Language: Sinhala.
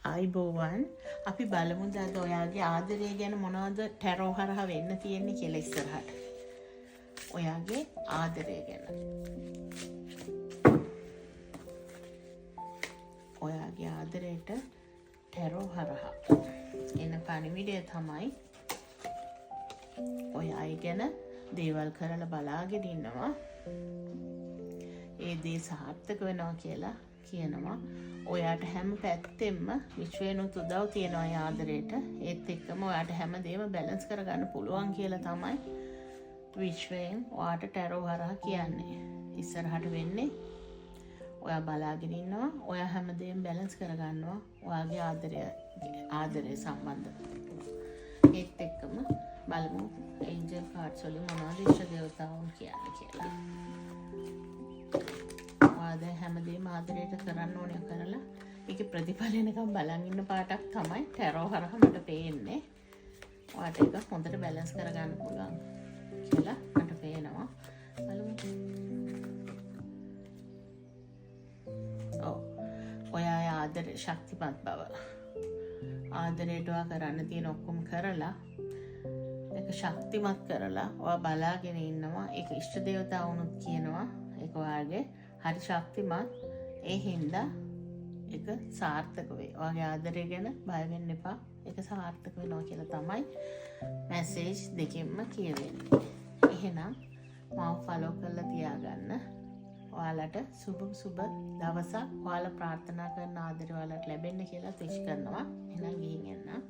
ආයිබෝවන් අපි බලමු අද ඔයාගේ ආදරය ගැන මොනවද ටැරෝ හරහා වෙන්න තියෙන්නේ කියලා ඉස්සරහට. ඔයාගේ ආදරය ගැන. ඔයාගේ ආදරයට ටැරෝ හරහා එන පණිවිඩය තමයි ඔයා ගැන දේවල් කරලා බලාගෙන ඉන්නවා. ඒ දේ සාර්ථක වෙනවා කියලා කියනවා. ඔයාට හැම පැත්තෙම විශ්වයනුත් උදව් තියෙනවා ඒ ආදරයට. ඒත් එක්කම ඔයාට හැමදේම බැලන්ස් කරගන්න පුළුවන් කියලා තමයි විශ්වයෙන් ඔයාට ටැරෝ හරහා කියන්නේ. ඉස්සරහට වෙන්නේ ඔයා බලාගෙන ඉන්නවා. ඔයා හැමදේම බැලන්ස් කරගන්නවා ඔයාගේ ආදරය සම්බන්ධ. ඒත් එක්කම බලමු ඒන්ජල් කාඩ්ස් වලින් මොනවද ඉෂ්ට දේවතාවුන් කියන්නේ කියලා. ඔයා හැමදේම ආදරයට කරන්න ඕනේ කරලා ඒකේ ප්‍රතිඵල එනකම් බලන් ඉන්න පාටක් තමයි ටැරෝ හරහා මට පේන්නේ. ඔයාට ඒක හොඳට බැලන්ස් කරගන්න පුළුවන් කියලා මට පේනවා. බලමු. ඔයාගේ ආදර ශක්තිමත් බව. ආදරයට ඔයා කරන්න තියෙන ඔක්කොම කරලා ඒක ශක්තිමත් කරලා ඔයා බලාගෙන ඉන්නවා. ඒක ඉෂ්ට දේවතාවුනුත් කියනවා. ඒක ඔයාගේ හරි ශක්තිමත්. ඒ හින්දා ඒක සාර්ථක වේ. ඔයාගේ ආදරය ගැන බය වෙන්න එපා. ඒක සාර්ථක වෙනවා කියලා තමයි මැසේජ් දෙකෙන්ම කියවෙන්නේ. එහෙනම් මාව ෆලෝ කරලා තියාගන්න. ඔයාලට සුබ දවසක් ඔයාලා ප්‍රාර්ථනා කරන ආදරය ඔයාලට ලැබෙන්න කියලා විශ් කරනවා. එහෙනම් ගිහින් එන්න.